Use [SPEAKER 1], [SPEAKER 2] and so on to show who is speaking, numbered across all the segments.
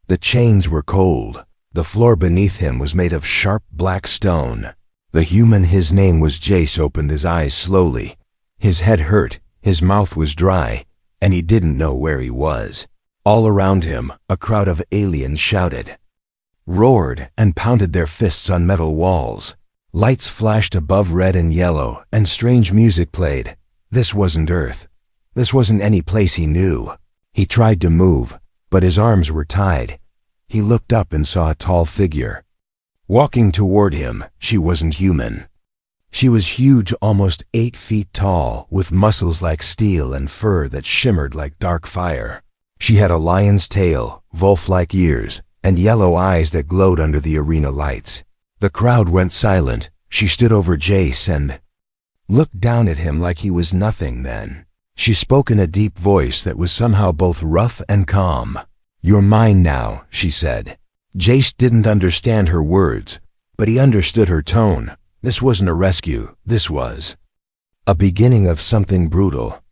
[SPEAKER 1] The chains were cold. The floor beneath him was made of sharp black stone. The human, his name was Jace, opened his eyes slowly. His head hurt, his mouth was dry, and he didn't know where he was. All around him, a crowd of aliens shouted, roared, and pounded their fists on metal walls. Lights flashed above red and yellow, and strange music played. This wasn't Earth. This wasn't any place he knew. He tried to move, but his arms were tied. He looked up and saw a tall figure. Walking toward him, she wasn't human. She was huge, almost 8 feet tall, with muscles like steel and fur that shimmered like dark fire. She had a lion's tail, wolf-like ears, and yellow eyes that glowed under the arena lights. The crowd went silent. She stood over Jace and looked down at him like he was nothing. Then she spoke in a deep voice that was somehow both rough and calm. "You're mine now," she said. Jace didn't understand her words, but he understood her tone. This wasn't a rescue. This was a beginning of something brutal.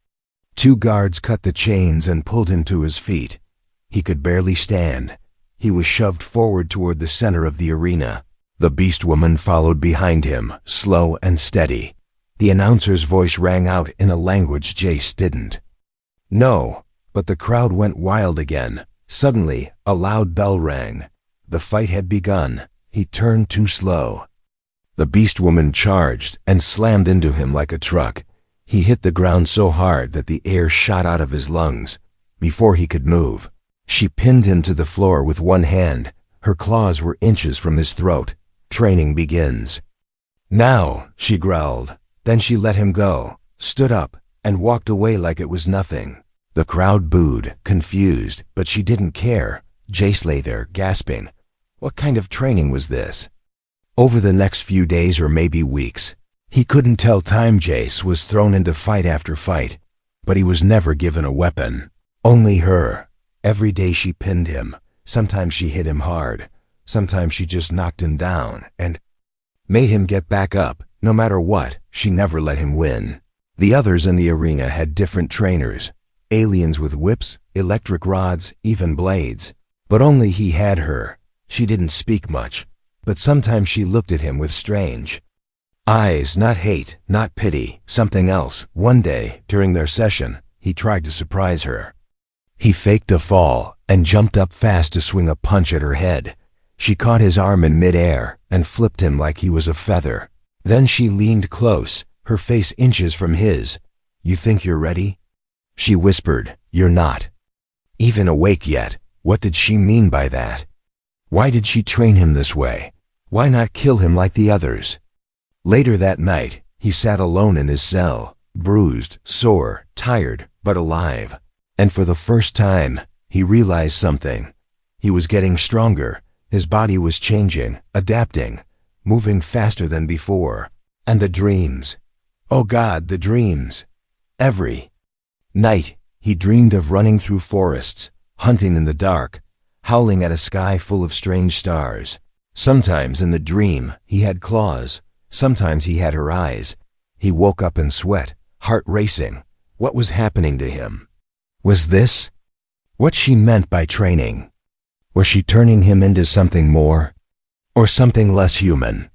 [SPEAKER 1] 2 guards cut the chains and pulled him to his feet. He could barely stand. He was shoved forward toward the center of the arena. The Beastwoman followed behind him, slow and steady. The announcer's voice rang out in a language Jace didn't know, but the crowd went wild again. Suddenly, a loud bell rang. The fight had begun. He turned too slow. The Beastwoman charged and slammed into him like a truck. He hit the ground so hard that the air shot out of his lungs. Before he could move, she pinned him to the floor with one hand. Her claws were inches from his throat. "Training begins now," she growled. Then she let him go, stood up, and walked away like it was nothing. The crowd booed, confused, but she didn't care. Jace lay there, gasping. What kind of training was this? Over the next few days, or maybe weeks, he couldn't tell time, Jace was thrown into fight after fight, but he was never given a weapon. Only her. Every day she pinned him. Sometimes she hit him hard. Sometimes she just knocked him down and made him get back up. No matter what, she never let him win. The others in the arena had different trainers. Aliens with whips, electric rods, even blades. But only he had her. She didn't speak much, but sometimes she looked at him with strange eyes, not hate, not pity, something else. One day, during their session, he tried to surprise her. He faked a fall and jumped up fast to swing a punch at her head. She caught his arm in midair and flipped him like he was a feather. Then she leaned close, her face inches from his. "You think you're ready?" She whispered. "You're not even awake yet." What did she mean by that? Why did she train him this way? Why not kill him like the others? Later that night, he sat alone in his cell, bruised, sore, tired, but alive. And for the first time, he realized something. He was getting stronger. His body was changing, adapting, moving faster than before. And the dreams. Oh God, the dreams. Every night, he dreamed of running through forests, hunting in the dark, howling at a sky full of strange stars. Sometimes in the dream, he had claws. Sometimes he had her eyes. He woke up in sweat, heart racing. What was happening to him? Was this what she meant by training? Was she turning him into something more? Or something less human?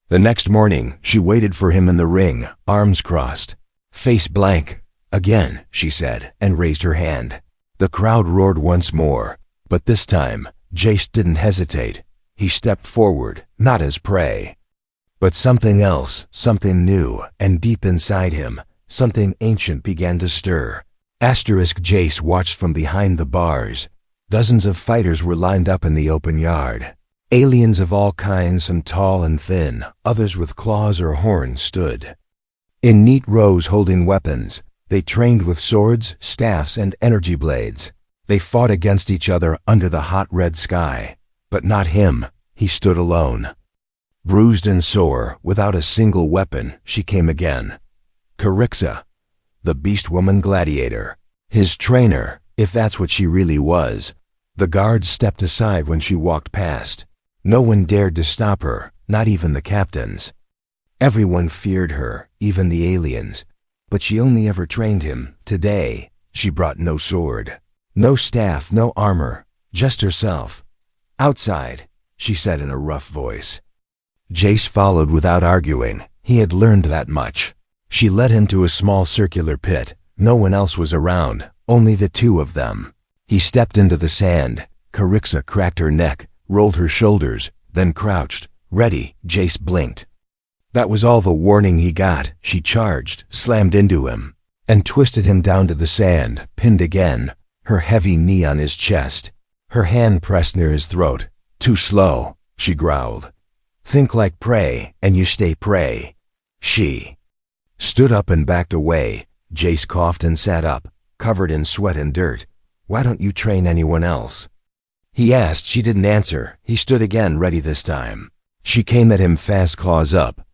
[SPEAKER 1] The next morning, she waited for him in the ring, arms crossed, face blank. "Again," she said, and raised her hand. The crowd roared once more, but this time, Jace didn't hesitate. He stepped forward, not as prey, but something else, something new, and deep inside him, something ancient began to stir. Jace watched from behind the bars. Dozens of fighters were lined up in the open yard. Aliens of all kinds, some tall and thin, others with claws or horns, stood in neat rows holding weapons. They trained with swords, staffs, and energy blades. They fought against each other under the hot red sky. But not him. He stood alone. Bruised and sore, without a single weapon, she came again. Carixa, the Beastwoman Gladiator. His trainer, if that's what she really was. The guards stepped aside when she walked past. No one dared to stop her, not even the captains. Everyone feared her, even the aliens. But she only ever trained him. Today, she brought no sword, no staff, no armor, just herself. "Outside," she said in a rough voice. Jace followed without arguing. He had learned that much. She led him to a small circular pit. No one else was around, only the two of them. He stepped into the sand. Carixa cracked her neck, rolled her shoulders, then crouched. "Ready," Jace blinked. That was all the warning he got. She charged, slammed into him, and twisted him down to the sand, pinned again, her heavy knee on his chest. Her hand pressed near his throat. "Too slow," she growled. "Think like prey, and you stay prey." She stood up and backed away. Jace coughed and sat up, covered in sweat and dirt. "Why don't you train anyone else?" he asked. She didn't answer. He stood again, ready this time. She came at him fast, claws up.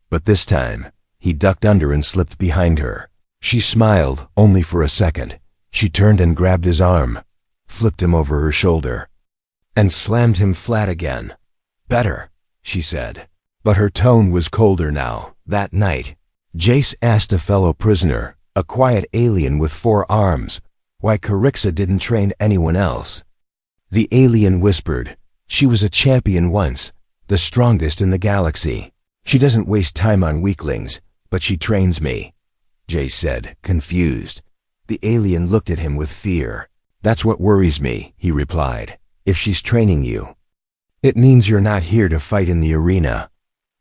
[SPEAKER 1] But this time, he ducked under and slipped behind her. She smiled, only for a second. She turned and grabbed his arm, flipped him over her shoulder, and slammed him flat again. "Better," she said. But her tone was colder now. That night, Jace asked a fellow prisoner, a quiet alien with 4 arms, why Carixa didn't train anyone else. The alien whispered, "She was a champion once, the strongest in the galaxy. She doesn't waste time on weaklings, but she trains me," Jace said, confused. The alien looked at him with fear. "That's what worries me," he replied. "If she's training you, it means you're not here to fight in the arena.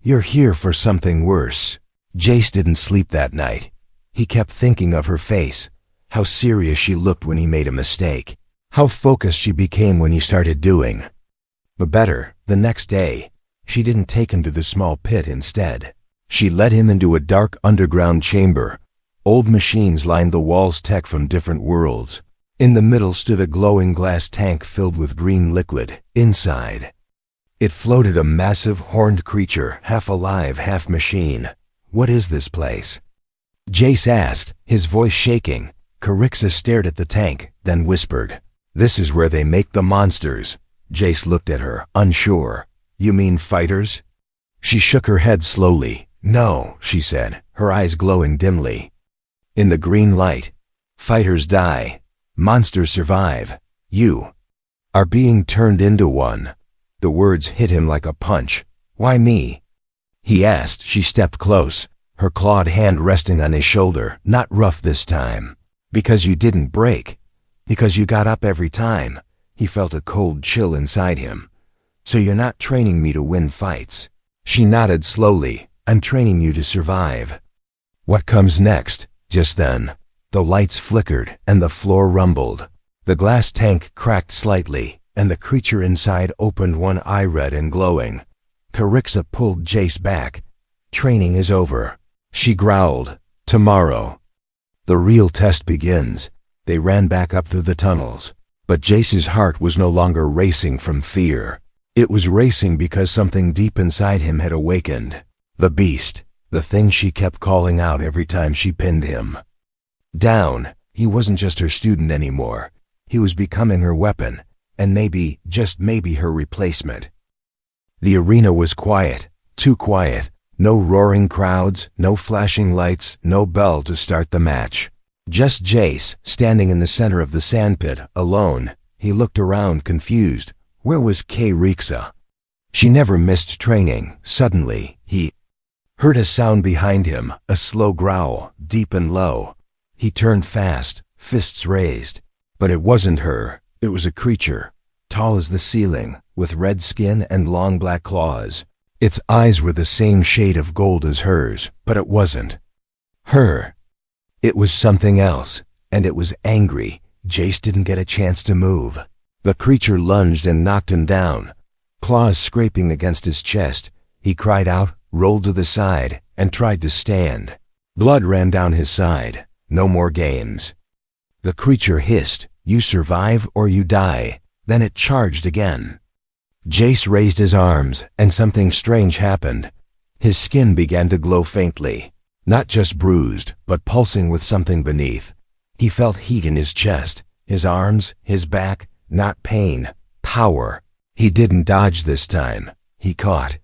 [SPEAKER 1] You're here for something worse." Jace didn't sleep that night. He kept thinking of her face, how serious she looked when he made a mistake, how focused she became when he started doing. But better, the next day, she didn't take him to the small pit instead. She led him into a dark underground chamber. Old machines lined the walls, tech from different worlds. In the middle stood a glowing glass tank filled with green liquid. Inside, it floated a massive horned creature, half alive, half machine. "What is this place?" Jace asked, his voice shaking. Carixa stared at the tank, then whispered, "This is where they make the monsters." Jace looked at her, unsure. "You mean fighters?" She shook her head slowly. "No," she said, her eyes glowing dimly. "In the green light, fighters die. Monsters survive. You are being turned into one." The words hit him like a punch. "Why me?" he asked. She stepped close, her clawed hand resting on his shoulder, not rough this time. "Because you didn't break. Because you got up every time." He felt a cold chill inside him. "So you're not training me to win fights." She nodded slowly. "I'm training you to survive." "What comes next?" Just then, the lights flickered and the floor rumbled. The glass tank cracked slightly, and the creature inside opened one eye, red and glowing. Carixa pulled Jace back. "Training is over," she growled. "Tomorrow, the real test begins." They ran back up through the tunnels. But Jace's heart was no longer racing from fear. It was racing because something deep inside him had awakened. The beast, the thing she kept calling out every time she pinned him down. He wasn't just her student anymore. He was becoming her weapon, and maybe, just maybe, her replacement. The arena was quiet, too quiet. No roaring crowds, no flashing lights, no bell to start the match. Just Jace, standing in the center of the sandpit, alone. He looked around, confused. Where was Carixa? She never missed training. Suddenly, he heard a sound behind him, a slow growl, deep and low. He turned fast, fists raised. But it wasn't her. It was a creature, tall as the ceiling, with red skin and long black claws. Its eyes were the same shade of gold as hers, but it wasn't her. It was something else, and it was angry. Jace didn't get a chance to move. The creature lunged and knocked him down, claws scraping against his chest. He cried out, rolled to the side, and tried to stand. Blood ran down his side. No more games. The creature hissed, "You survive or you die." Then it charged again. Jace raised his arms, and something strange happened. His skin began to glow faintly. Not just bruised, but pulsing with something beneath. He felt heat in his chest, his arms, his back, not pain, power. He didn't dodge this time. He caught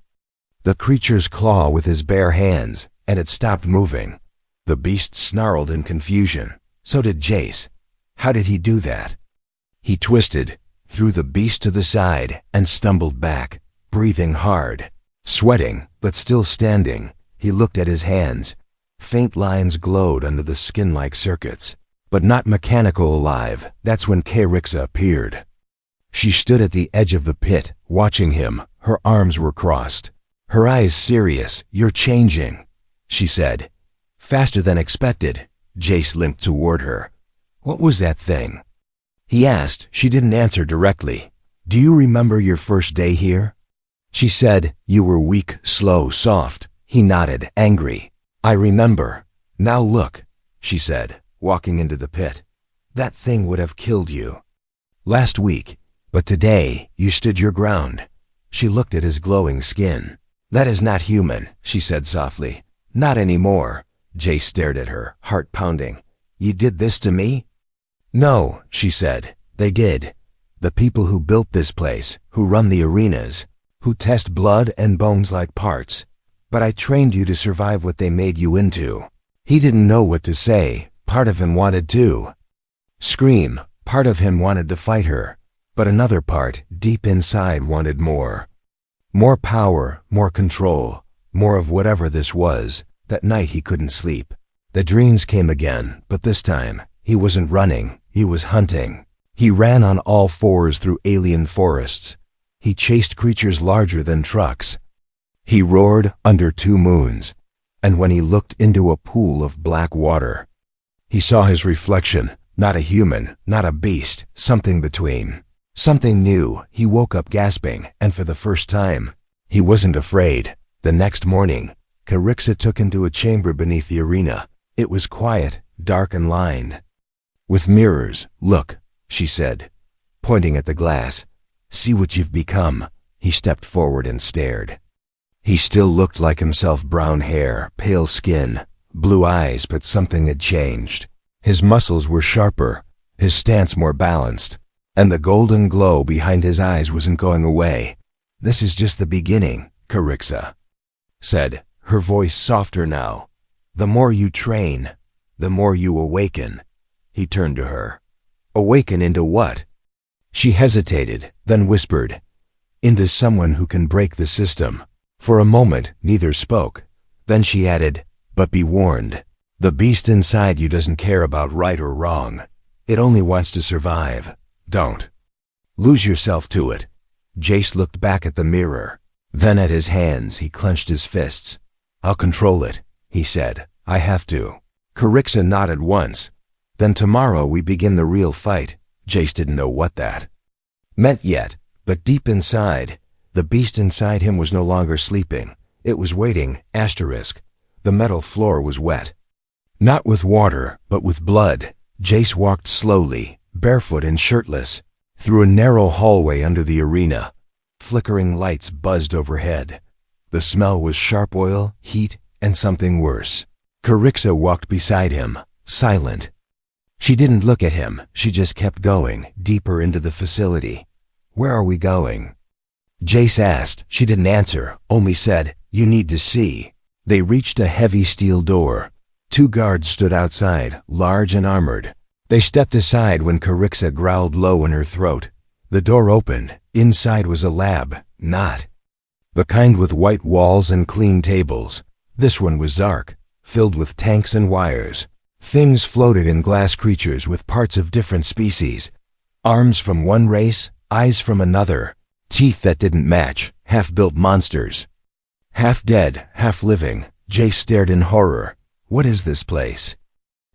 [SPEAKER 1] the creature's claw with his bare hands, and it stopped moving. The beast snarled in confusion. So did Jace. How did he do that? He twisted, threw the beast to the side, and stumbled back, breathing hard. Sweating, but still standing, he looked at his hands. Faint lines glowed under the skin-like circuits, but not mechanical alive. That's when Carixa appeared. She stood at the edge of the pit, watching him. Her arms were crossed. Her eyes serious. "You're changing," she said. Faster than expected, Jace limped toward her. "What was that thing?" he asked. She didn't answer directly. "Do you remember your first day here?" She said. "You were weak, slow, soft." He nodded, angry. "I remember. Now look," she said, walking into the pit. "That thing would have killed you last week, but today you stood your ground." She looked at his glowing skin. "That is not human," she said softly. "Not anymore." Jay stared at her, heart pounding. "You did this to me?" "No," she said. "They did. The people who built this place, who run the arenas, who test blood and bones like parts. But I trained you to survive what they made you into." He didn't know what to say. Part of him wanted to scream. Part of him wanted to fight her. But another part, deep inside, wanted more. More power, more control, more of whatever this was. That night he couldn't sleep. The dreams came again, but this time, he wasn't running, he was hunting. He ran on all fours through alien forests. He chased creatures larger than trucks. He roared under 2 moons. And when he looked into a pool of black water, he saw his reflection, not a human, not a beast, something between. Something new. He woke up gasping, and for the first time, he wasn't afraid. The next morning, Carixa took him to a chamber beneath the arena. It was quiet, dark and lined with mirrors. "Look," she said, pointing at the glass. "See what you've become." He stepped forward and stared. He still looked like himself, brown hair, pale skin, blue eyes, but something had changed. His muscles were sharper, his stance more balanced, and the golden glow behind his eyes wasn't going away. "This is just the beginning," Carixa said, her voice softer now. "The more you train, the more you awaken." He turned to her. "Awaken into what?" She hesitated, then whispered, "Into someone who can break the system." For a moment, neither spoke. Then she added, "But be warned. The beast inside you doesn't care about right or wrong. It only wants to survive. Don't lose yourself to it." Jace looked back at the mirror, then at his hands. He clenched his fists. "I'll control it," he said. "I have to." Carixa nodded once. "Then tomorrow we begin the real fight." Jace didn't know what that meant yet, but deep inside, the beast inside him was no longer sleeping. It was waiting. The metal floor was wet. Not with water, but with blood. Jace walked slowly, barefoot and shirtless, through a narrow hallway under the arena. Flickering lights buzzed overhead. The smell was sharp oil, heat, and something worse. Carixa walked beside him, silent. She didn't look at him. She just kept going, deeper into the facility. "Where are we going?" Jace asked. She didn't answer, only said, "You need to see." They reached a heavy steel door. 2 guards stood outside, large and armored. They stepped aside when Carixa growled low in her throat. The door opened. Inside was a lab, not the kind with white walls and clean tables. This one was dark, filled with tanks and wires. Things floated in glass, creatures with parts of different species. Arms from one race, eyes from another, teeth that didn't match, half-built monsters. Half dead, half living. Jace stared in horror. "What is this place?"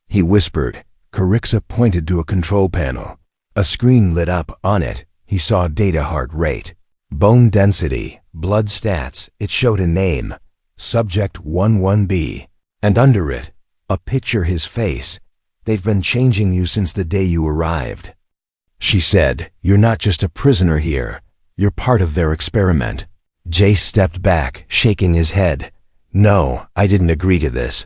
[SPEAKER 1] he whispered. Carixa pointed to a control panel. A screen lit up. On it, he saw data: heart rate, bone density, blood stats. It showed a name, Subject 11B, and under it, a picture: his face. "They've been changing you since the day you arrived," she said. "You're not just a prisoner here. You're part of their experiment." Jace stepped back, shaking his head. "No, I didn't agree to this."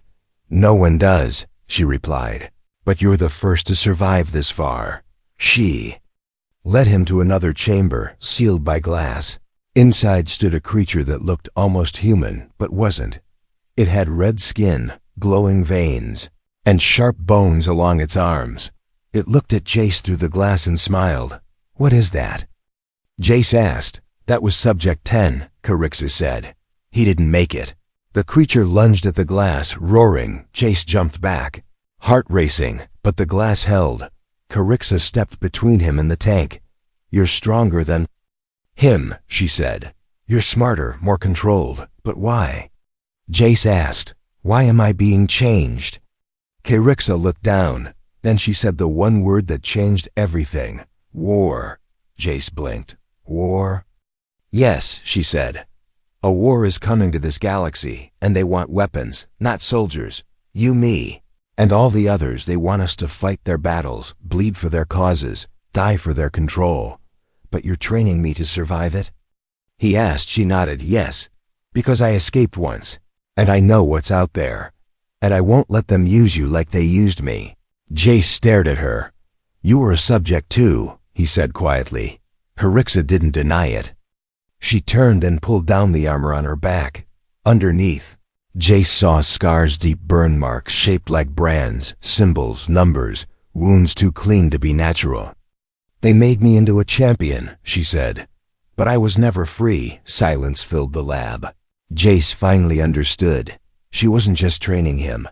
[SPEAKER 1] "No one does," she replied. "But you're the first to survive this far." She led him to another chamber, sealed by glass. Inside stood a creature that looked almost human, but wasn't. It had red skin, glowing veins, and sharp bones along its arms. It looked at Jace through the glass and smiled. "What is that?" Jace asked. "That was Subject 10, Carixa said. He didn't make it." The creature lunged at the glass, roaring. Jace jumped back, heart racing, but the glass held. Carixa stepped between him and the tank. "You're stronger than him," she said. "You're smarter, more controlled. But why?" Jace asked, "Why am I being changed?" Carixa looked down. Then she said the one word that changed everything. "War." Jace blinked. "War?" "Yes," she said. "A war is coming to this galaxy, and they want weapons, not soldiers. You, me, and all the others. They want us to fight their battles, bleed for their causes, die for their control. But you're training me to survive it?" He asked. She nodded. "Yes, because I escaped once, and I know what's out there. And I won't let them use you like they used me." Jace stared at her. "You were a subject too," he said quietly. Carixa didn't deny it. She turned and pulled down the armor on her back. Underneath, Jace saw scars, deep burn marks shaped like brands, symbols, numbers, wounds too clean to be natural. "They made me into a champion," she said. "But I was never free." Silence filled the lab. Jace finally understood. She wasn't just training him.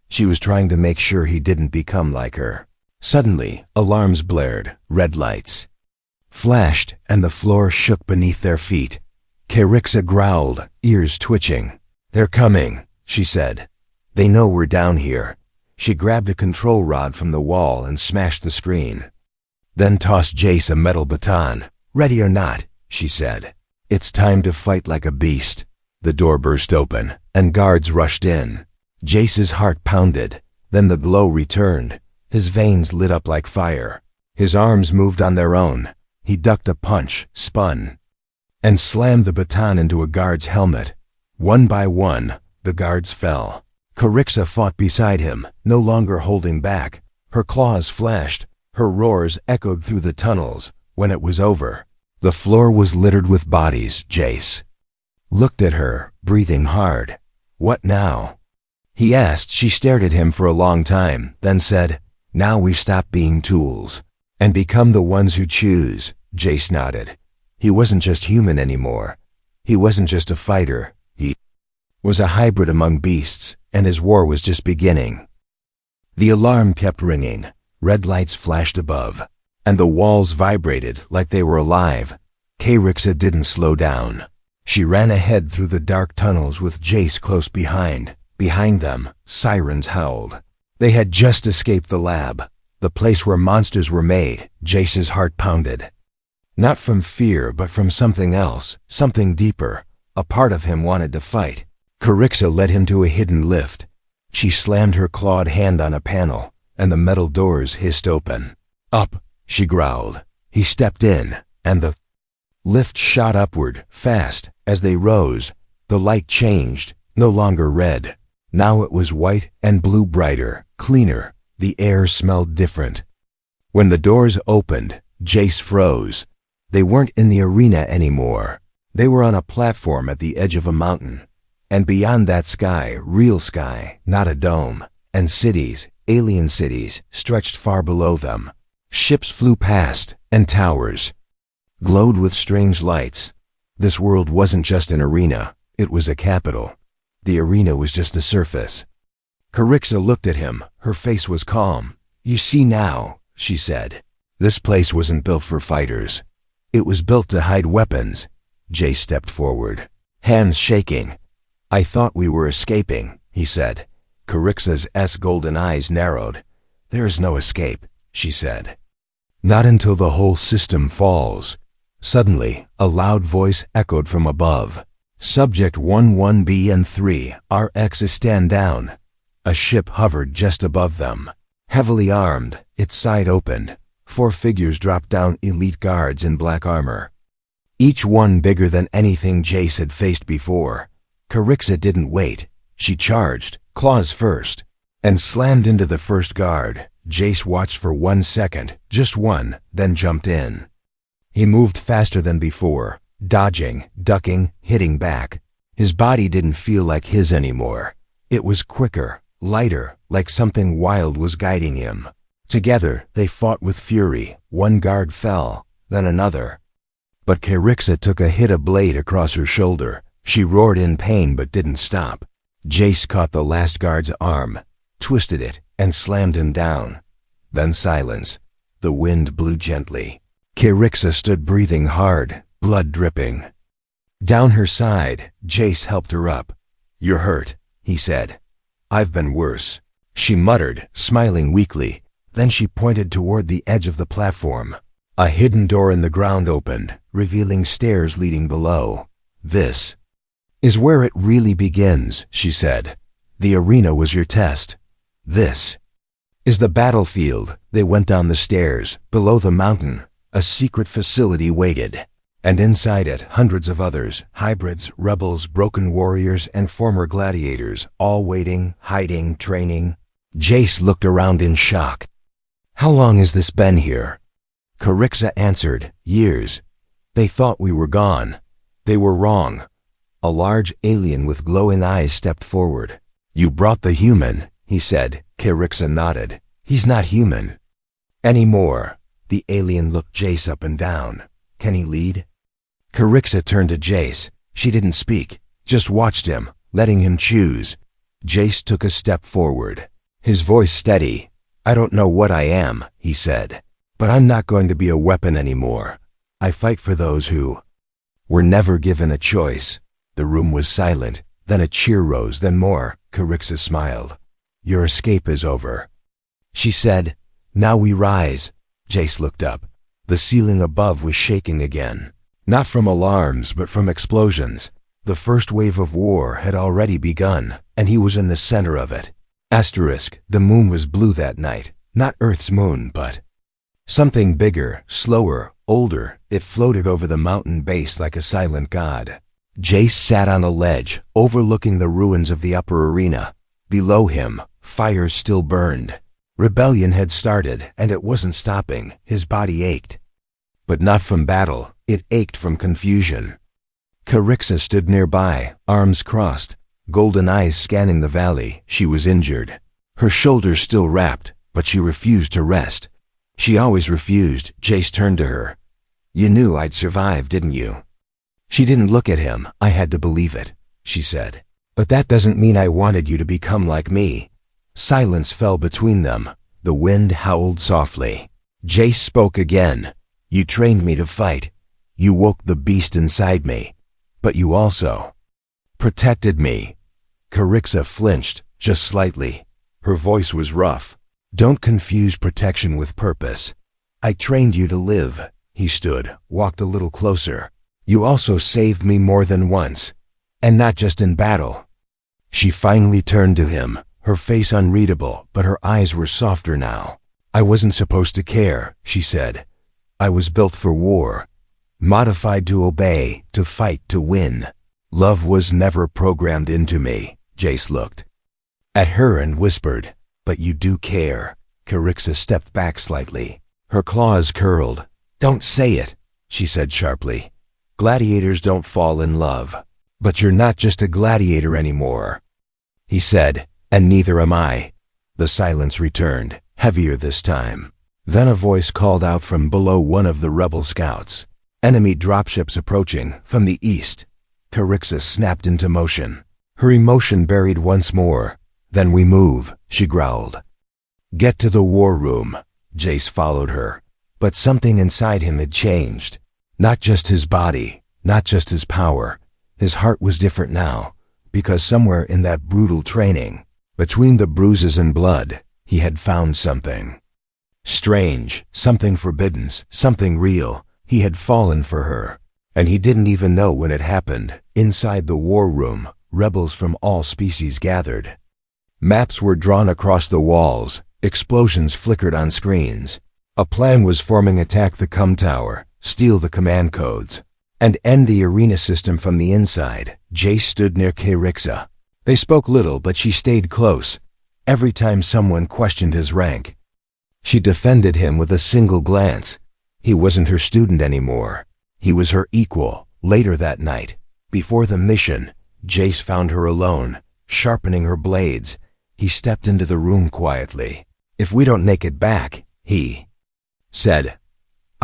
[SPEAKER 1] She was trying to make sure he didn't become like her. Suddenly, alarms blared, red lights flashed, and the floor shook beneath their feet. Carixa growled, ears twitching. "They're coming," she said. "They know we're down here." She grabbed a control rod from the wall and smashed the screen. Then tossed Jace a metal baton. "Ready or not," she said. "It's time to fight like a beast." The door burst open, and guards rushed in. Jace's heart pounded. Then the glow returned. His veins lit up like fire. His arms moved on their own. He ducked a punch, spun, and slammed the baton into a guard's helmet. One by one, the guards fell. Carixa fought beside him, no longer holding back. Her claws flashed. Her roars echoed through the tunnels. When it was over, the floor was littered with bodies. Jace looked at her, breathing hard. "What now?" he asked. She stared at him for a long time, then said, "Now we stop being tools and become the ones who choose." Jace nodded. He wasn't just human anymore. He wasn't just a fighter. He was a hybrid among beasts, and his war was just beginning. The alarm kept ringing. Red lights flashed above, and the walls vibrated like they were alive. Carixa didn't slow down. She ran ahead through the dark tunnels with Jace close behind. Behind them, sirens howled. They had just escaped the lab, the place where monsters were made. Jace's heart pounded. Not from fear, but from something else, something deeper. A part of him wanted to fight. Carixa led him to a hidden lift. She slammed her clawed hand on a panel, and the metal doors hissed open. "Up," she growled. He stepped in, and the lift shot upward, fast. As they rose, the light changed, no longer red. Now it was white and blue, brighter, cleaner. The air smelled different. When the doors opened, Jace froze. They weren't in the arena anymore. They were on a platform at the edge of a mountain. And beyond that sky, real sky, not a dome. And cities, alien cities, stretched far below them. Ships flew past, and towers glowed with strange lights. This world wasn't just an arena, it was a capital. The arena was just the surface. Carixa looked at him. Her face was calm. "You see now," she said. "This place wasn't built for fighters. It was built to hide weapons." Jace stepped forward, hands shaking. "I thought we were escaping," he said. Carixa's golden eyes narrowed. "There is no escape," she said. "Not until the whole system falls." Suddenly, a loud voice echoed from above. "Subject 11B and 3, RX stand down." A ship hovered just above them. Heavily armed, its side opened. 4 figures dropped down, elite guards in black armor. Each one bigger than anything Jace had faced before. Carixa didn't wait. She charged, claws first, and slammed into the first guard. Jace watched for 1 second, just one, then jumped in. He moved faster than before, dodging, ducking, hitting back. His body didn't feel like his anymore. It was quicker, lighter, like something wild was guiding him. Together, they fought with fury. 1 guard fell. then another. But Carixa took a hit of blade across her shoulder. She roared in pain but didn't stop. Jace caught the last guard's arm, twisted it, and slammed him down. Then silence. The wind blew gently. Carixa stood breathing hard, blood dripping. Down her side, Jace helped her up. "You're hurt," he said. "I've been worse," she muttered, smiling weakly. Then she pointed toward the edge of the platform. A hidden door in the ground opened, revealing stairs leading below. "This is where it really begins," she said. "The arena was your test. This is the battlefield." They went down the stairs. Below the mountain, a secret facility waited. And inside it, hundreds of others, hybrids, rebels, broken warriors, and former gladiators, all waiting, hiding, training. Jace looked around in shock. "How long has this been here?" Carixa answered, "Years. They thought we were gone. They were wrong." A large alien with glowing eyes stepped forward. "You brought the human," he said. Carixa nodded. "He's not human anymore." The alien looked Jace up and down. "Can he lead?" Carixa turned to Jace. She didn't speak, just watched him, letting him choose. Jace took a step forward, his voice steady. "I don't know what I am," he said, "but I'm not going to be a weapon anymore. I fight for those who were never given a choice." The room was silent. Then a cheer rose, then more. Carixa smiled. "Your escape is over," she said. "Now we rise." Jace looked up. The ceiling above was shaking again. Not from alarms, but from explosions. The first wave of war had already begun, and he was in the center of it. The moon was blue that night. Not Earth's moon, but something bigger, slower, older. It floated over the mountain base like a silent god. Jace sat on a ledge, overlooking the ruins of the upper arena. Below him, fires still burned. Rebellion had started, and it wasn't stopping. His body ached. But not from battle. It ached from confusion. Carixa stood nearby, arms crossed, golden eyes scanning the valley. She was injured. Her shoulders still wrapped, but she refused to rest. She always refused. Jace turned to her. "You knew I'd survive, didn't you?" She didn't look at him. "I had to believe it," she said. "But that doesn't mean I wanted you to become like me." Silence fell between them. The wind howled softly. Jace spoke again. "You trained me to fight. You woke the beast inside me. But you also protected me." Carixa flinched, just slightly. Her voice was rough. "Don't confuse protection with purpose. I trained you to live." He stood, walked a little closer. "You also saved me more than once. And not just in battle." She finally turned to him, her face unreadable, but her eyes were softer now. "I wasn't supposed to care," she said. "I was built for war. Modified to obey, to fight, to win. Love was never programmed into me." Jace looked at her and whispered, "But you do care." Carixa stepped back slightly. Her claws curled. "Don't say it," she said sharply. "Gladiators don't fall in love. But you're not just a gladiator anymore," he said, "and neither am I." The silence returned, heavier this time. Then a voice called out from below one of the rebel scouts. "Enemy dropships approaching, from the east." Carixa snapped into motion. Her emotion buried once more. "Then we move," she growled. "Get to the war room." Jace followed her. But something inside him had changed. Not just his body, not just his power. His heart was different now, because somewhere in that brutal training, between the bruises and blood, he had found something strange, something forbidden, something real. He had fallen for her, and he didn't even know when it happened. Inside the war room, rebels from all species gathered. Maps were drawn across the walls. Explosions flickered on screens. A plan was forming: attack the Com Tower, steal the command codes, and end the arena system from the inside. Jace stood near Carixa. They spoke little, but she stayed close. Every time someone questioned his rank, she defended him with a single glance. He wasn't her student anymore. He was her equal. Later that night, before the mission, Jace found her alone, sharpening her blades. He stepped into the room quietly. "If we don't make it back," he said,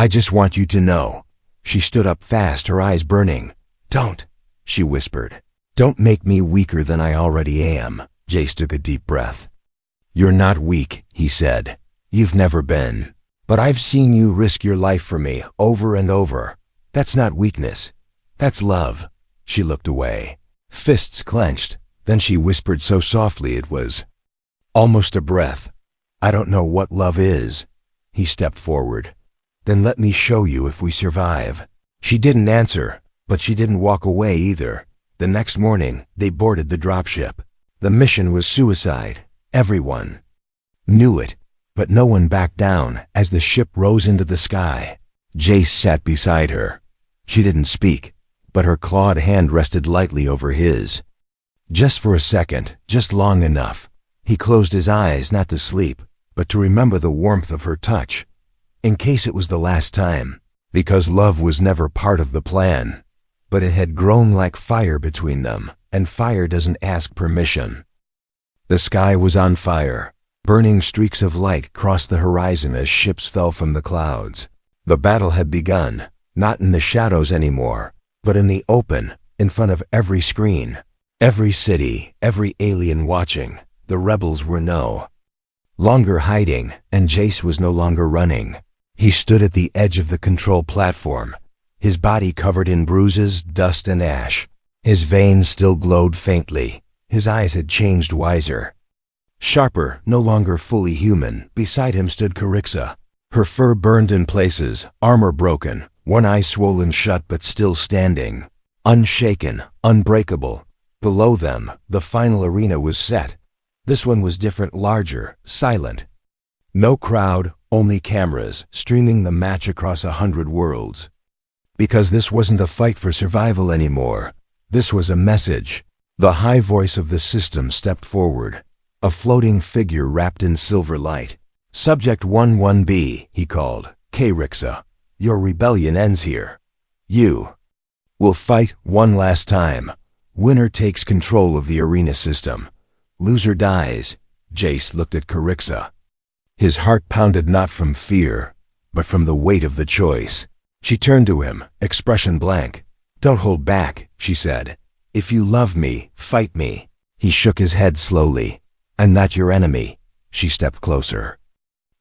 [SPEAKER 1] I just want you to know." She stood up fast, her eyes burning. "Don't," she whispered. "Don't make me weaker than I already am." Jace took a deep breath. "You're not weak," he said. "You've never been. But I've seen you risk your life for me over and over. That's not weakness. That's love." She looked away, fists clenched. Then she whispered so softly it was almost a breath, "I don't know what love is." He stepped forward. "Then let me show you if we survive." She didn't answer, but she didn't walk away either. The next morning, they boarded the dropship. The mission was suicide. Everyone knew it, but no one backed down as the ship rose into the sky. Jace sat beside her. She didn't speak, but her clawed hand rested lightly over his. Just for a second, just long enough. He closed his eyes not to sleep, but to remember the warmth of her touch, in case it was the last time, because love was never part of the plan. But it had grown like fire between them, and fire doesn't ask permission. The sky was on fire. Burning streaks of light crossed the horizon as ships fell from the clouds. The battle had begun, not in the shadows anymore, but in the open, in front of every screen. Every city, every alien watching. The rebels were no longer hiding, and Jace was no longer running. He stood at the edge of the control platform, his body covered in bruises, dust, and ash. His veins still glowed faintly. His eyes had changed wiser, sharper, no longer fully human. Beside him stood Carixa. Her fur burned in places, armor broken, one eye swollen shut but still standing. Unshaken, unbreakable. Below them, the final arena was set. This one was different, larger, silent. No crowd, only cameras, streaming the match across 100 worlds. Because this wasn't a fight for survival anymore. This was a message. The high voice of the system stepped forward. A floating figure wrapped in silver light. "Subject 11B, he called. "Carixa, your rebellion ends here. You will fight one last time. Winner takes control of the arena system. Loser dies." Jace looked at Carixa. His heart pounded not from fear, but from the weight of the choice. She turned to him, expression blank. "Don't hold back," she said. "If you love me, fight me." He shook his head slowly. "I'm not your enemy." She stepped closer.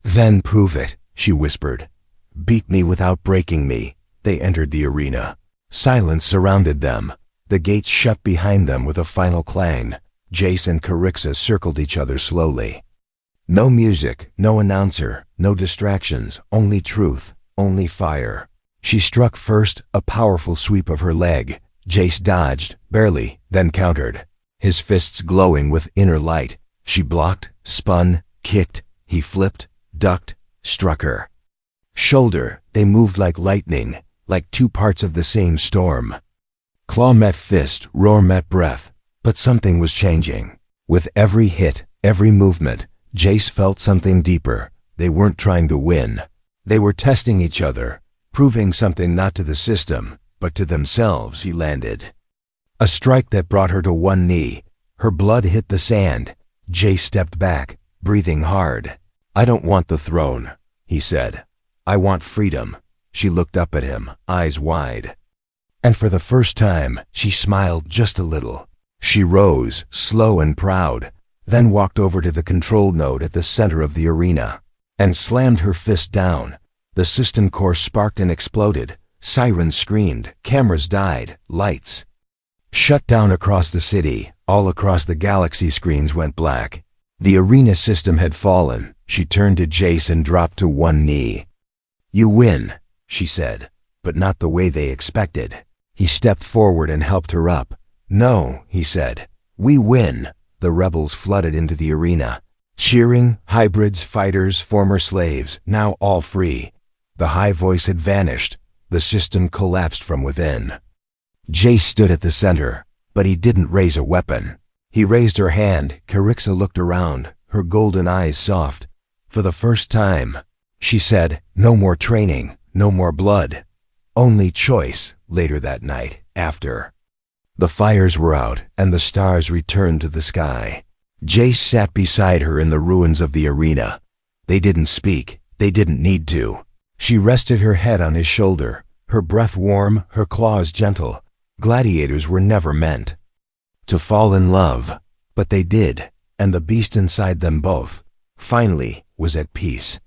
[SPEAKER 1] "Then prove it," she whispered. "Beat me without breaking me." They entered the arena. Silence surrounded them. The gates shut behind them with a final clang. Jace and Carixa circled each other slowly. No music, no announcer, no distractions, only truth, only fire. She struck first, a powerful sweep of her leg. Jace dodged, barely, then countered, his fists glowing with inner light. She blocked, spun, kicked. He flipped, ducked, struck her shoulder. They moved like lightning, like two parts of the same storm. Claw met fist, roar met breath. But something was changing. With every hit, every movement, Jace felt something deeper. They weren't trying to win. They were testing each other, proving something not to the system, but to themselves. He landed a strike that brought her to one knee. Her blood hit the sand. Jace stepped back, breathing hard. "I don't want the throne," he said. "I want freedom." She looked up at him, eyes wide. And for the first time, she smiled just a little. She rose, slow and proud, then walked over to the control node at the center of the arena, and slammed her fist down. The system core sparked and exploded. Sirens screamed, cameras died, lights shut down across the city. All across the galaxy, screens went black. The arena system had fallen. She turned to Jace and dropped to one knee. "You win," she said, but not the way they expected. He stepped forward and helped her up. "No," he said. "We win." The rebels flooded into the arena. Cheering, hybrids, fighters, former slaves, now all free. The high voice had vanished. The system collapsed from within. Jace stood at the center, but he didn't raise a weapon. He raised her hand. Carixa looked around, her golden eyes soft. For the first time, she said, "No more training, no more blood. Only choice." Later that night, after the fires were out and the stars returned to the sky, Jace sat beside her in the ruins of the arena. They didn't speak. They didn't need to. She rested her head on his shoulder, her breath warm, her claws gentle. Gladiators were never meant to fall in love, but they did, and the beast inside them both, finally, was at peace.